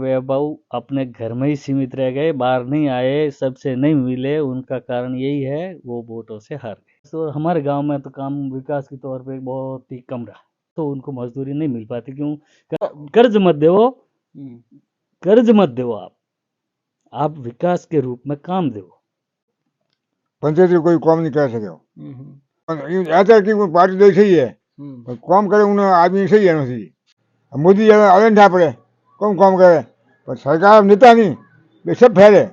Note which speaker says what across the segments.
Speaker 1: वैभव अपने घर में ही सीमित रह गए, बाहर नहीं आए, सबसे नहीं मिले। उनका कारण यही है, वो वोटों से हार गए। तो हमारे गांव में तो काम विकास के तौर पे बहुत ही कम रहा, तो उनको मजदूरी नहीं मिल पाती। क्यों? कर्ज मत दो, कर्ज मत दो, आप विकास के रूप में काम दो।
Speaker 2: पंचायत कोई काम नहीं कर सके। ऐसा कि कोई पार्टी तो सही है, काम करे उन्हें आदमी सही है ना। मोदी आगे था पड़े कौन काम करे, पर सरकार नेता नहीं, ये सब फैल है।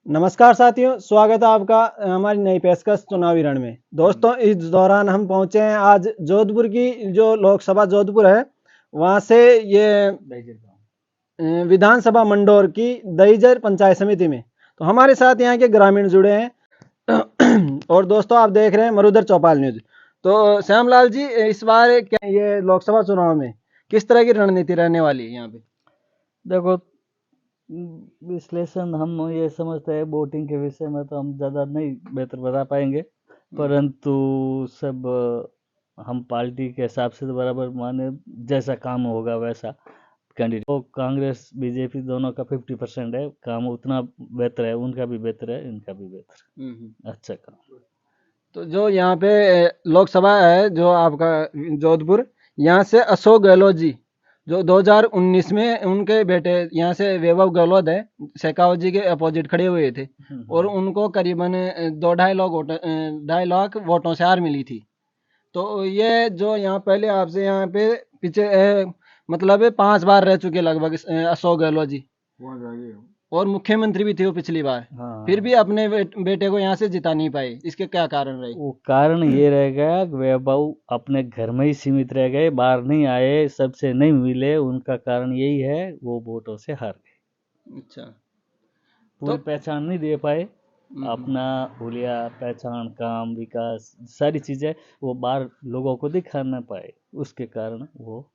Speaker 3: नमस्कार साथियों, स्वागत है आपका हमारी नई पेशकश चुनावी रण में। दोस्तों, इस दौरान हम पहुंचे हैं आज जोधपुर की जो लोकसभा जोधपुर है, वहां से ये विधानसभा मंडौर की दहीजर पंचायत समिति में। तो हमारे साथ यहाँ के ग्रामीण जुड़े हैं और दोस्तों आप देख रहे हैं मरुधर चौपाल न्यूज। तो श्यामलाल जी, इस बार क्या ये लोकसभा चुनाव में किस तरह की रणनीति रहने वाली है यहाँ पे?
Speaker 1: देखो, विश्लेषण हम ये समझते हैं, वोटिंग के विषय में तो हम ज़्यादा नहीं बेहतर बता पाएंगे, परंतु सब हम पार्टी के हिसाब से तो बराबर माने, जैसा काम होगा वैसा कैंडिडेट। तो कांग्रेस बीजेपी दोनों का 50% है, काम उतना बेहतर है, उनका भी बेहतर है, इनका भी बेहतर, अच्छा काम।
Speaker 3: तो जो यहाँ पे लोकसभा है जो आपका जोधपुर, यहाँ से अशोक गहलोत जी जो 2019 में उनके बेटे यहाँ से वैभव गहलोत है, शेखावत जी के अपोजिट खड़े हुए थे और उनको करीबन 2-2.5 लाख वोटों से हार मिली थी। तो ये जो यहाँ पहले आपसे यहाँ पे पीछे मतलब 5 बार रह चुके लगभग अशोक गहलोत जी, और मुख्यमंत्री भी थे वो पिछली बार।
Speaker 1: हाँ,
Speaker 3: फिर भी अपने बेटे को यहाँ से जिता नहीं पाए, इसके क्या कारण रहे?
Speaker 1: वो कारण ये रह गया, वैभव अपने घर में ही सीमित रह गए, बाहर नहीं आए, सबसे नहीं मिले। उनका कारण यही है, वो वोटों से हार गए।
Speaker 3: अच्छा,
Speaker 1: पूरी
Speaker 3: तो
Speaker 1: पहचान नहीं दे पाए, अपना हुलिया पहचान, काम, विकास, सारी चीजें वो बाहर लोगों को दिखा ना पाए, उसके कारण वो।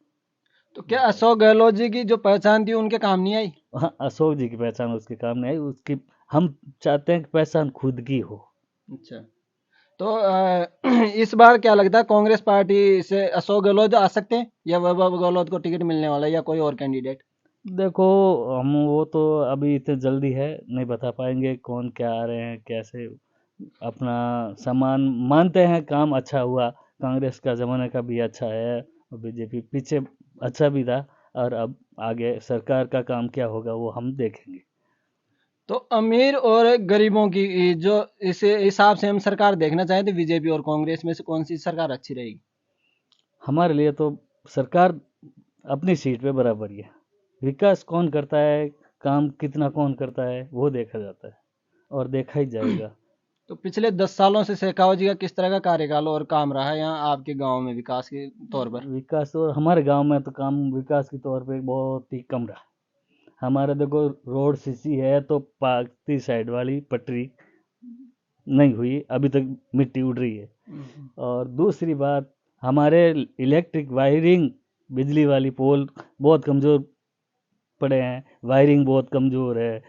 Speaker 3: तो क्या अशोक गहलोत जी की जो पहचान थी उनके काम नहीं आई?
Speaker 1: हाँ, अशोक जी की पहचान उसके काम नहीं आई, उसकी हम चाहते हैं कि पहचान खुद की हो।
Speaker 3: अच्छा, तो इस बार क्या लगता है, कांग्रेस पार्टी से अशोक गहलोत आ सकते हैं या वैभव गहलोत को टिकट मिलने वाला है या कोई और कैंडिडेट?
Speaker 1: देखो, हम वो तो अभी इतने जल्दी है नहीं बता पाएंगे कौन क्या आ रहे हैं, कैसे। अपना सामान मानते हैं, काम अच्छा हुआ, कांग्रेस का जमाने का भी अच्छा है, और बीजेपी पीछे अच्छा भी था, और अब आगे सरकार का काम क्या होगा वो हम देखेंगे।
Speaker 3: तो अमीर और गरीबों की जो इस हिसाब से हम सरकार देखना चाहें तो बीजेपी और कांग्रेस में से कौन सी सरकार अच्छी रहेगी?
Speaker 1: हमारे लिए तो सरकार अपनी सीट पे बराबर ही है। विकास कौन करता है, काम कितना कौन करता है, वो देखा जाता है और देखा ही जाएगा।
Speaker 3: तो पिछले 10 सालों से शेखावत जी का किस तरह का कार्यकाल और काम रहा है यहाँ आपके गांव में विकास के तौर पर?
Speaker 1: विकास, और हमारे गांव में तो काम विकास के तौर पे बहुत ही कम रहा। हमारे देखो, रोड सीसी है तो पाकती साइड वाली पटरी नहीं हुई, अभी तक मिट्टी उड़ रही है। और दूसरी बात, हमारे इलेक्ट्रिक वायरिंग, बिजली वाली पोल बहुत कमज़ोर पड़े हैं, वायरिंग बहुत कमज़ोर है।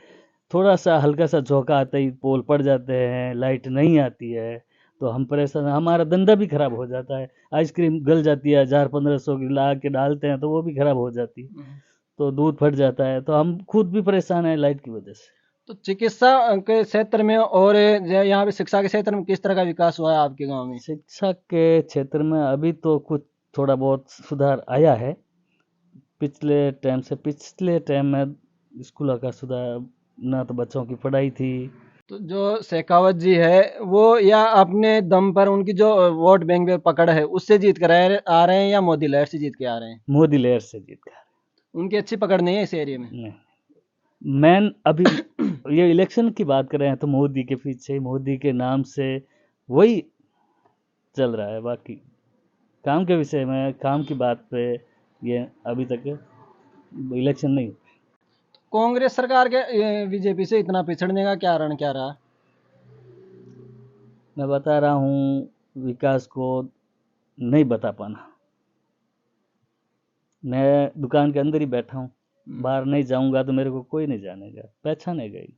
Speaker 1: थोड़ा सा हल्का सा झोंका आता ही पोल पड़ जाते हैं, लाइट नहीं आती है, तो हम परेशान, हमारा धंधा भी खराब हो जाता है। आइसक्रीम गल जाती है, 1000-1500 की ला के डालते हैं तो वो भी खराब हो जाती है, तो दूध फट जाता है, तो हम खुद भी परेशान हैं लाइट की वजह से।
Speaker 3: तो चिकित्सा के क्षेत्र में और यहाँ पे शिक्षा के क्षेत्र में किस तरह का विकास हुआ है आपके गांव में?
Speaker 1: शिक्षा के क्षेत्र में अभी तो कुछ थोड़ा बहुत सुधार आया है, पिछले टाइम में स्कूलों का सुधार, ना तो बच्चों की पढ़ाई थी।
Speaker 3: तो जो शेखावत जी है वो या अपने दम पर उनकी जो वोट बैंक में पकड़ है उससे जीत कर आ रहे हैं या मोदी लहर से जीत के आ रहे हैं?
Speaker 1: मोदी लहर से जीत गया।
Speaker 3: उनकी अच्छी पकड़ नहीं है इस एरिया में?
Speaker 1: नहीं, मैन अभी ये इलेक्शन की बात कर रहे हैं तो मोदी के पीछे, मोदी के नाम से वही चल रहा है। बाकी काम के विषय में, काम की बात पे ये अभी तक इलेक्शन नहीं हुआ।
Speaker 3: कांग्रेस सरकार के बीजेपी से इतना पिछड़ने का कारण क्या रहा?
Speaker 1: मैं बता रहा हूँ, विकास को नहीं बता पाना। मैं दुकान के अंदर ही बैठा हूँ, बाहर नहीं जाऊंगा तो मेरे को कोई नहीं जानेगा, पहचानेगा ही।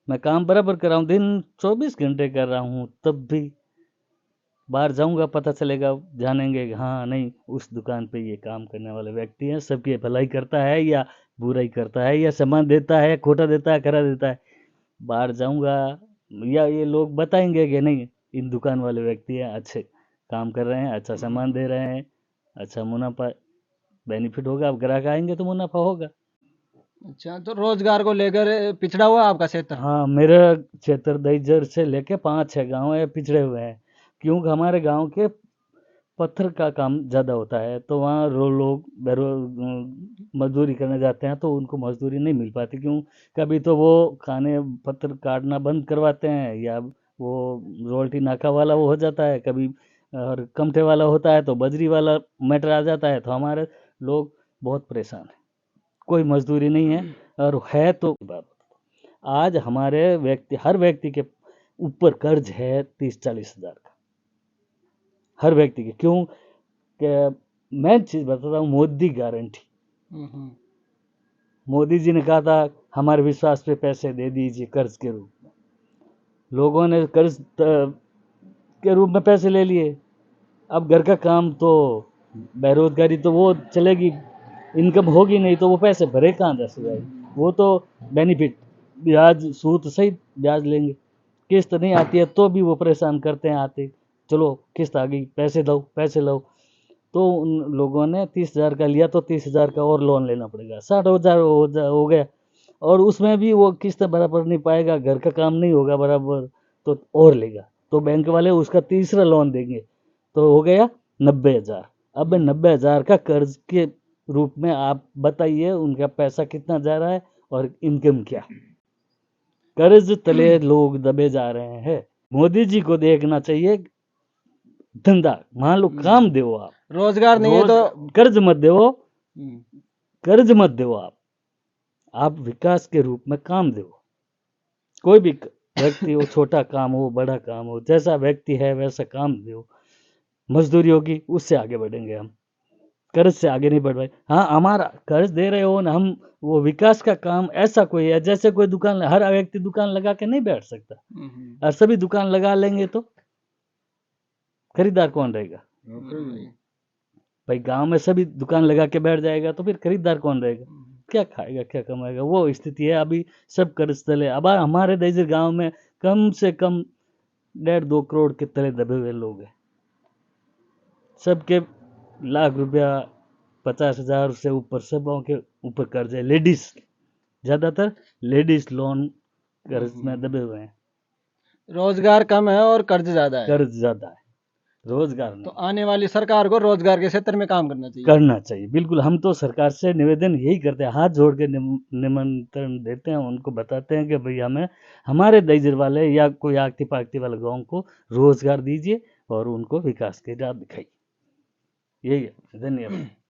Speaker 1: मैं काम बराबर कर रहा हूँ, दिन 24 घंटे कर रहा हूँ, तब भी बाहर जाऊंगा पता चलेगा, जानेंगे कि हाँ नहीं, उस दुकान पे ये काम करने वाले व्यक्ति हैं, सबकी भलाई करता है, या बुराई करता है या सामान देता है, खोटा देता है, खरा देता है, बाहर जाऊंगा या ये लोग बताएंगे कि नहीं इन दुकान वाले व्यक्ति हैं, अच्छे काम कर रहे हैं, अच्छा सामान दे रहे हैं, अच्छा मुनाफा बेनिफिट होगा, अब ग्राहक आएंगे तो मुनाफा होगा।
Speaker 3: अच्छा, तो रोजगार को लेकर पिछड़ा हुआ आपका क्षेत्र?
Speaker 1: हाँ, मेरा क्षेत्र दहीजर से लेके 5-6 गांव है पिछड़े हुए हैं, क्योंकि हमारे गांव के पत्थर का काम ज़्यादा होता है, तो वहाँ लोग मजदूरी करने जाते हैं तो उनको मजदूरी नहीं मिल पाती, क्यों कभी तो वो खाने पत्थर काटना बंद करवाते हैं या वो रोल्टी नाका वाला वो हो जाता है, कभी और कमठे वाला होता है तो बजरी वाला मैटर आ जाता है, तो हमारे लोग बहुत परेशान हैं, कोई मजदूरी नहीं है। और है तो बात, आज हमारे हर व्यक्ति के ऊपर कर्ज है 30-40 हज़ार का, हर व्यक्ति के। क्यों कि मैं चीज़ बताता हूँ, मोदी गारंटी, मोदी जी ने कहा था हमारे विश्वास पे पैसे दे दीजिए कर्ज के रूप में, लोगों ने कर्ज के रूप में पैसे ले लिए, अब घर का काम तो बेरोजगारी तो वो चलेगी, इनकम होगी नहीं तो वो पैसे भरे कहाँ से जाएगी, वो तो बेनिफिट ब्याज सूद सहित ब्याज लेंगे, किस्त नहीं आती है तो भी वो परेशान करते हैं, आते चलो किस्त आ गई पैसे दो पैसे लो, तो उन लोगों ने 30 हज़ार का लिया तो 30 हज़ार का और लोन लेना पड़ेगा, 60 हज़ार हो गया, और उसमें भी वो किस्त बराबर नहीं पाएगा, घर का काम नहीं होगा बराबर तो और लेगा, तो बैंक वाले उसका तीसरा लोन देंगे, तो हो गया 90 हज़ार। अब 90 हज़ार का कर्ज के रूप में आप बताइए उनका पैसा कितना जा रहा है और इनकम क्या, कर्ज तले लोग दबे जा रहे हैं। मोदी जी को देखना चाहिए, धंधा मान लो काम दो, आप
Speaker 3: रोजगार नहीं है तो
Speaker 1: कर्ज मत दो, कर्ज मत दो, आप विकास के रूप में काम दो, कोई भी व्यक्ति हो, छोटा काम हो बड़ा काम हो, जैसा व्यक्ति है वैसा काम दो, मजदूरी होगी उससे आगे बढ़ेंगे हम, कर्ज से आगे नहीं बढ़ पाए। हाँ, हमारा कर्ज दे रहे हो ना, हम वो विकास का काम ऐसा कोई है, जैसे कोई दुकान, हर व्यक्ति दुकान लगा के नहीं बैठ सकता, और सभी दुकान लगा लेंगे तो खरीदार कौन रहेगा भाई, गांव में सभी दुकान लगा के बैठ जाएगा तो फिर खरीदार कौन रहेगा, क्या खाएगा क्या कमाएगा, वो स्थिति है अभी, सब कर्ज तले। अब हमारे दहीजर गांव में कम से कम 1.5-2 करोड़ के तले दबे हुए लोग हैं, सबके लाख रुपया 50 हज़ार से ऊपर सबों के ऊपर कर्ज है, लेडीज ज्यादातर लेडीज लोन कर्ज में दबे हुए हैं,
Speaker 3: रोजगार कम है और कर्ज ज्यादा है,
Speaker 1: कर्ज ज्यादा है, रोजगार नहीं।
Speaker 3: तो आने वाली सरकार को रोजगार के क्षेत्र में काम करना चाहिए।
Speaker 1: बिल्कुल, हम तो सरकार से निवेदन यही करते हैं, हाथ जोड़ के निमंत्रण देते हैं, उनको बताते हैं कि भाई हमें हमारे दहीजर वाले या कोई आगती पागती वाले गाँव को रोजगार दीजिए और उनको विकास की राह दिखाइए, यही है। धन्यवाद।